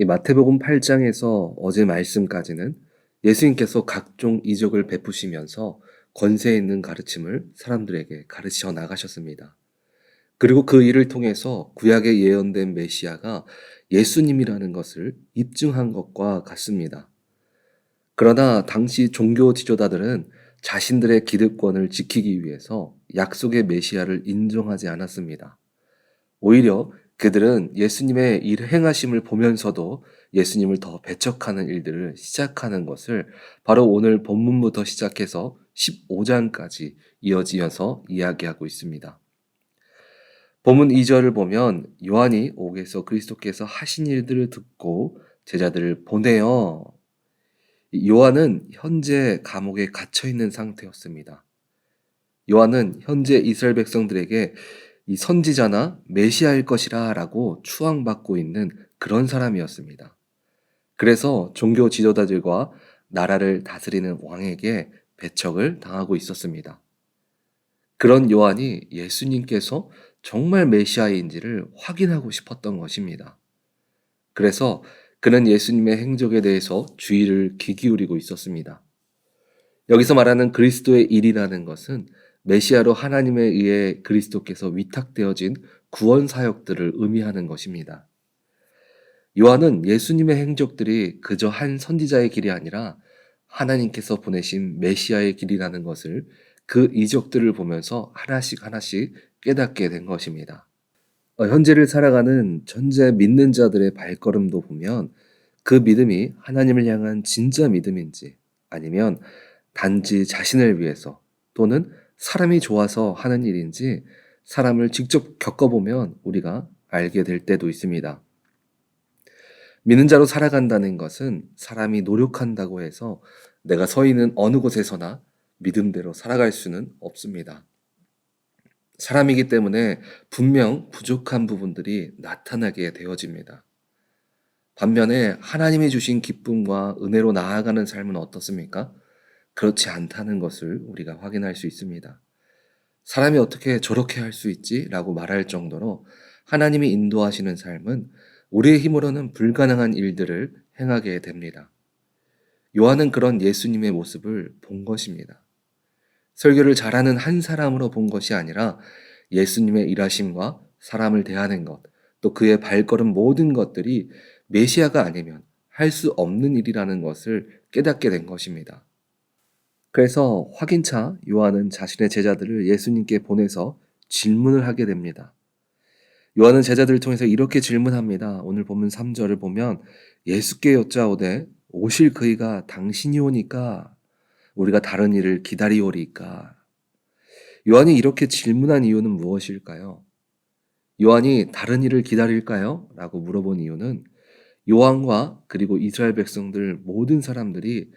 이 마태복음 8장에서 어제 말씀까지는 예수님께서 각종 이적을 베푸시면서 권세 있는 가르침을 사람들에게 가르쳐 나가셨습니다. 그리고 그 일을 통해서 구약에 예언된 메시아가 예수님이라는 것을 입증한 것과 같습니다. 그러나 당시 종교 지도자들은 자신들의 기득권을 지키기 위해서 약속의 메시아를 인정하지 않았습니다. 오히려 그들은 예수님의 일 행하심을 보면서도 예수님을 더 배척하는 일들을 시작하는 것을 바로 오늘 본문부터 시작해서 15장까지 이어지어서 이야기하고 있습니다. 본문 2절을 보면 요한이 옥에서 그리스도께서 하신 일들을 듣고 제자들을 보내어 요한은 현재 감옥에 갇혀 있는 상태였습니다. 요한은 현재 이스라엘 백성들에게 이 선지자나 메시아일 것이라 라고 추앙받고 있는 그런 사람이었습니다. 그래서 종교 지도자들과 나라를 다스리는 왕에게 배척을 당하고 있었습니다. 그런 요한이 예수님께서 정말 메시아인지를 확인하고 싶었던 것입니다. 그래서 그는 예수님의 행적에 대해서 주의를 기울이고 있었습니다. 여기서 말하는 그리스도의 일이라는 것은 메시아로 하나님에 의해 그리스도께서 위탁되어진 구원 사역들을 의미하는 것입니다. 요한은 예수님의 행적들이 그저 한 선지자의 길이 아니라 하나님께서 보내신 메시아의 길이라는 것을 그 이적들을 보면서 하나씩 하나씩 깨닫게 된 것입니다. 현재를 살아가는 전체 믿는 자들의 발걸음도 보면 그 믿음이 하나님을 향한 진짜 믿음인지 아니면 단지 자신을 위해서 또는 사람이 좋아서 하는 일인지 사람을 직접 겪어보면 우리가 알게 될 때도 있습니다. 믿는 자로 살아간다는 것은 사람이 노력한다고 해서 내가 서 있는 어느 곳에서나 믿음대로 살아갈 수는 없습니다. 사람이기 때문에 분명 부족한 부분들이 나타나게 되어집니다. 반면에 하나님이 주신 기쁨과 은혜로 나아가는 삶은 어떻습니까? 그렇지 않다는 것을 우리가 확인할 수 있습니다. 사람이 어떻게 저렇게 할 수 있지? 라고 말할 정도로 하나님이 인도하시는 삶은 우리의 힘으로는 불가능한 일들을 행하게 됩니다. 요한은 그런 예수님의 모습을 본 것입니다. 설교를 잘하는 한 사람으로 본 것이 아니라 예수님의 일하심과 사람을 대하는 것, 또 그의 발걸음 모든 것들이 메시아가 아니면 할 수 없는 일이라는 것을 깨닫게 된 것입니다. 그래서 확인차 요한은 자신의 제자들을 예수님께 보내서 질문을 하게 됩니다. 요한은 제자들을 통해서 이렇게 질문합니다. 오늘 본문 3절을 보면 예수께 여짜오되 오실 그이가 당신이 오니까 우리가 다른 일을 기다리오리까. 요한이 이렇게 질문한 이유는 무엇일까요? 요한이 다른 일을 기다릴까요? 라고 물어본 이유는 요한과 그리고 이스라엘 백성들 모든 사람들이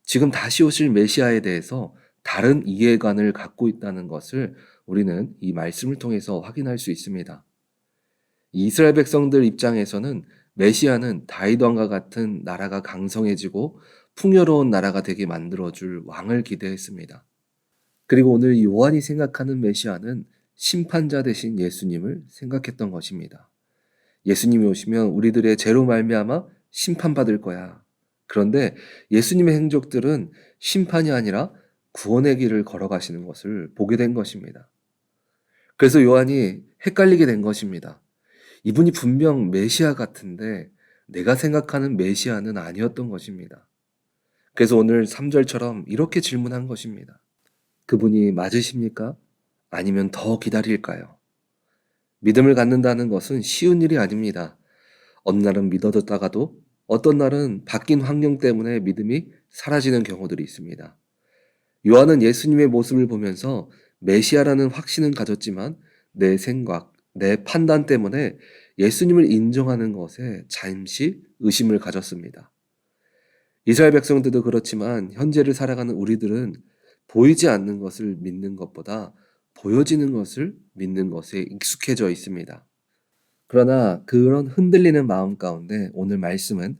지금 다시 오실 메시아에 대해서 다른 이해관을 갖고 있다는 것을 우리는 이 말씀을 통해서 확인할 수 있습니다. 이스라엘 백성들 입장에서는 메시아는 다윗 왕과 같은 나라가 강성해지고 풍요로운 나라가 되게 만들어줄 왕을 기대했습니다. 그리고 오늘 요한이 생각하는 메시아는 심판자 되신 예수님을 생각했던 것입니다. 예수님이 오시면 우리들의 죄로 말미암아 심판받을 거야. 그런데 예수님의 행적들은 심판이 아니라 구원의 길을 걸어가시는 것을 보게 된 것입니다. 그래서 요한이 헷갈리게 된 것입니다. 이분이 분명 메시아 같은데 내가 생각하는 메시아는 아니었던 것입니다. 그래서 오늘 3절처럼 이렇게 질문한 것입니다. 그분이 맞으십니까? 아니면 더 기다릴까요? 믿음을 갖는다는 것은 쉬운 일이 아닙니다. 어느 날은 믿어졌다가도 어떤 날은 바뀐 환경 때문에 믿음이 사라지는 경우들이 있습니다. 요한은 예수님의 모습을 보면서 메시아라는 확신은 가졌지만 내 생각, 내 판단 때문에 예수님을 인정하는 것에 잠시 의심을 가졌습니다. 이스라엘 백성들도 그렇지만 현재를 살아가는 우리들은 보이지 않는 것을 믿는 것보다 보여지는 것을 믿는 것에 익숙해져 있습니다. 그러나 그런 흔들리는 마음 가운데 오늘 말씀은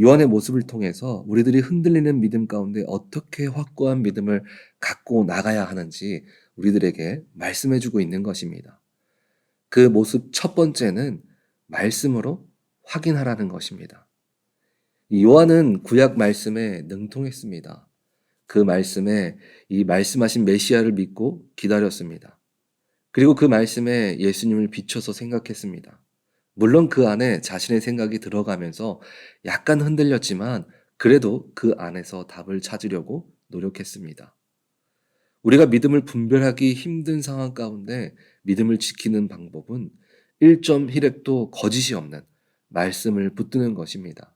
요한의 모습을 통해서 우리들이 흔들리는 믿음 가운데 어떻게 확고한 믿음을 갖고 나가야 하는지 우리들에게 말씀해주고 있는 것입니다. 그 모습 첫 번째는 말씀으로 확인하라는 것입니다. 이 요한은 구약 말씀에 능통했습니다. 그 말씀에 이 말씀하신 메시아를 믿고 기다렸습니다. 그리고 그 말씀에 예수님을 비춰서 생각했습니다. 물론 그 안에 자신의 생각이 들어가면서 약간 흔들렸지만 그래도 그 안에서 답을 찾으려고 노력했습니다. 우리가 믿음을 분별하기 힘든 상황 가운데 믿음을 지키는 방법은 1점 힐획도 거짓이 없는 말씀을 붙드는 것입니다.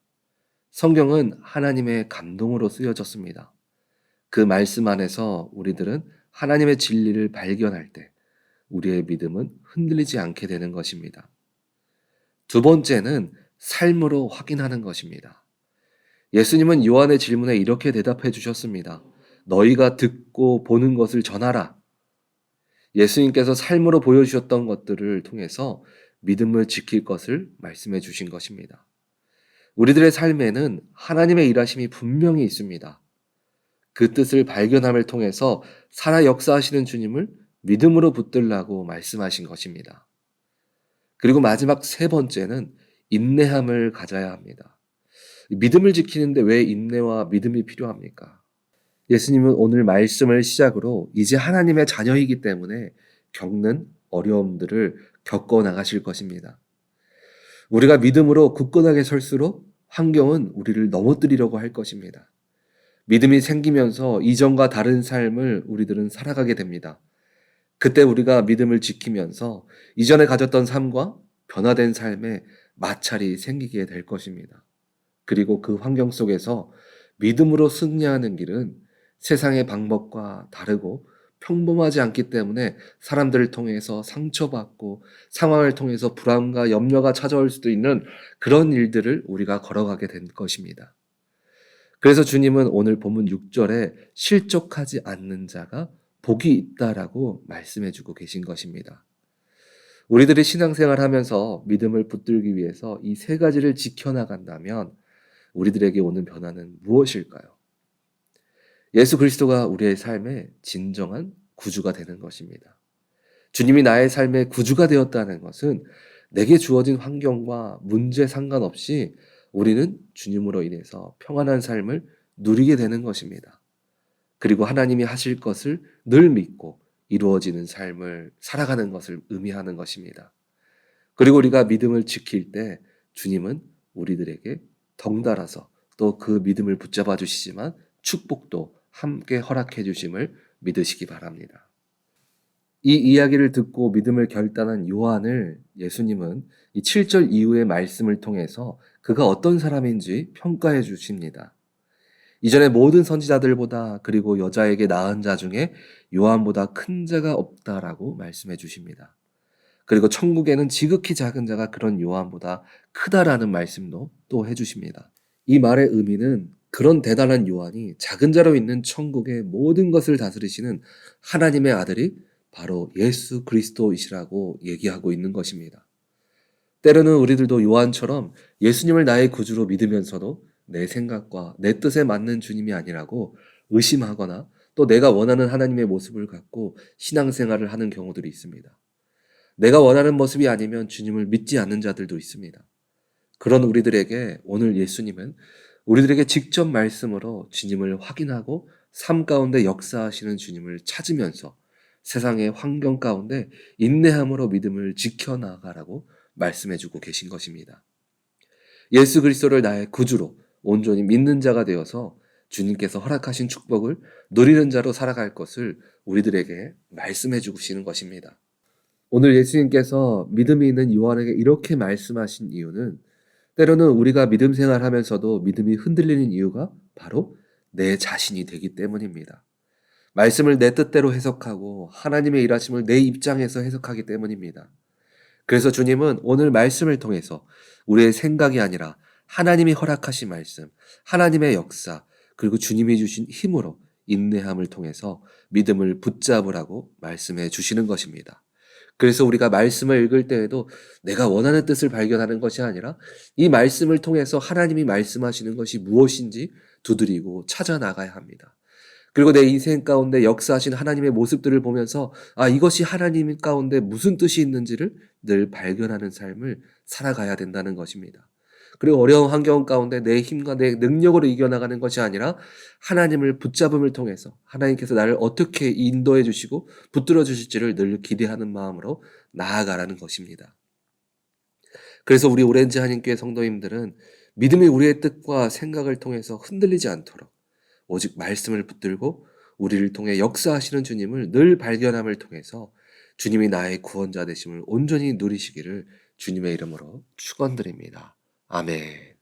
성경은 하나님의 감동으로 쓰여졌습니다. 그 말씀 안에서 우리들은 하나님의 진리를 발견할 때 우리의 믿음은 흔들리지 않게 되는 것입니다. 두 번째는 삶으로 확인하는 것입니다. 예수님은 요한의 질문에 이렇게 대답해 주셨습니다. 너희가 듣고 보는 것을 전하라. 예수님께서 삶으로 보여주셨던 것들을 통해서 믿음을 지킬 것을 말씀해 주신 것입니다. 우리들의 삶에는 하나님의 일하심이 분명히 있습니다. 그 뜻을 발견함을 통해서 살아 역사하시는 주님을 믿음으로 붙들라고 말씀하신 것입니다. 그리고 마지막 세 번째는 인내함을 가져야 합니다. 믿음을 지키는데 왜 인내와 믿음이 필요합니까? 예수님은 오늘 말씀을 시작으로 이제 하나님의 자녀이기 때문에 겪는 어려움들을 겪어 나가실 것입니다. 우리가 믿음으로 굳건하게 설수록 환경은 우리를 넘어뜨리려고 할 것입니다. 믿음이 생기면서 이전과 다른 삶을 우리들은 살아가게 됩니다. 그때 우리가 믿음을 지키면서 이전에 가졌던 삶과 변화된 삶에 마찰이 생기게 될 것입니다. 그리고 그 환경 속에서 믿음으로 승리하는 길은 세상의 방법과 다르고 평범하지 않기 때문에 사람들을 통해서 상처받고 상황을 통해서 불안과 염려가 찾아올 수도 있는 그런 일들을 우리가 걸어가게 된 것입니다. 그래서 주님은 오늘 본문 6절에 실족하지 않는 자가 복이 있다라고 말씀해 주고 계신 것입니다. 우리들이 신앙생활 하면서 믿음을 붙들기 위해서 이 세 가지를 지켜나간다면 우리들에게 오는 변화는 무엇일까요? 예수 그리스도가 우리의 삶의 진정한 구주가 되는 것입니다. 주님이 나의 삶의 구주가 되었다는 것은 내게 주어진 환경과 문제 상관없이 우리는 주님으로 인해서 평안한 삶을 누리게 되는 것입니다. 그리고 하나님이 하실 것을 늘 믿고 이루어지는 삶을 살아가는 것을 의미하는 것입니다. 그리고 우리가 믿음을 지킬 때 주님은 우리들에게 덩달아서 또 그 믿음을 붙잡아 주시지만 축복도 함께 허락해 주심을 믿으시기 바랍니다. 이 이야기를 듣고 믿음을 결단한 요한을 예수님은 이 7절 이후의 말씀을 통해서 그가 어떤 사람인지 평가해 주십니다. 이전의 모든 선지자들보다 그리고 여자에게 낳은 자 중에 요한보다 큰 자가 없다라고 말씀해 주십니다. 그리고 천국에는 지극히 작은 자가 그런 요한보다 크다라는 말씀도 또 해주십니다. 이 말의 의미는 그런 대단한 요한이 작은 자로 있는 천국의 모든 것을 다스리시는 하나님의 아들이 바로 예수 그리스도이시라고 얘기하고 있는 것입니다. 때로는 우리들도 요한처럼 예수님을 나의 구주로 믿으면서도 내 생각과 내 뜻에 맞는 주님이 아니라고 의심하거나 또 내가 원하는 하나님의 모습을 갖고 신앙생활을 하는 경우들이 있습니다. 내가 원하는 모습이 아니면 주님을 믿지 않는 자들도 있습니다. 그런 우리들에게 오늘 예수님은 우리들에게 직접 말씀으로 주님을 확인하고 삶 가운데 역사하시는 주님을 찾으면서 세상의 환경 가운데 인내함으로 믿음을 지켜나가라고 말씀해주고 계신 것입니다. 예수 그리스도를 나의 구주로 온전히 믿는 자가 되어서 주님께서 허락하신 축복을 누리는 자로 살아갈 것을 우리들에게 말씀해 주시는 것입니다. 오늘 예수님께서 믿음이 있는 요한에게 이렇게 말씀하신 이유는 때로는 우리가 믿음 생활하면서도 믿음이 흔들리는 이유가 바로 내 자신이 되기 때문입니다. 말씀을 내 뜻대로 해석하고 하나님의 일하심을 내 입장에서 해석하기 때문입니다. 그래서 주님은 오늘 말씀을 통해서 우리의 생각이 아니라 하나님이 허락하신 말씀, 하나님의 역사, 그리고 주님이 주신 힘으로 인내함을 통해서 믿음을 붙잡으라고 말씀해 주시는 것입니다. 그래서 우리가 말씀을 읽을 때에도 내가 원하는 뜻을 발견하는 것이 아니라 이 말씀을 통해서 하나님이 말씀하시는 것이 무엇인지 두드리고 찾아 나가야 합니다. 그리고 내 인생 가운데 역사하신 하나님의 모습들을 보면서 이것이 하나님 가운데 무슨 뜻이 있는지를 늘 발견하는 삶을 살아가야 된다는 것입니다. 그리고 어려운 환경 가운데 내 힘과 내 능력으로 이겨나가는 것이 아니라 하나님을 붙잡음을 통해서 하나님께서 나를 어떻게 인도해 주시고 붙들어 주실지를 늘 기대하는 마음으로 나아가라는 것입니다. 그래서 우리 오렌지 한인교회 성도님들은 믿음이 우리의 뜻과 생각을 통해서 흔들리지 않도록 오직 말씀을 붙들고 우리를 통해 역사하시는 주님을 늘 발견함을 통해서 주님이 나의 구원자 되심을 온전히 누리시기를 주님의 이름으로 축원드립니다. 아멘.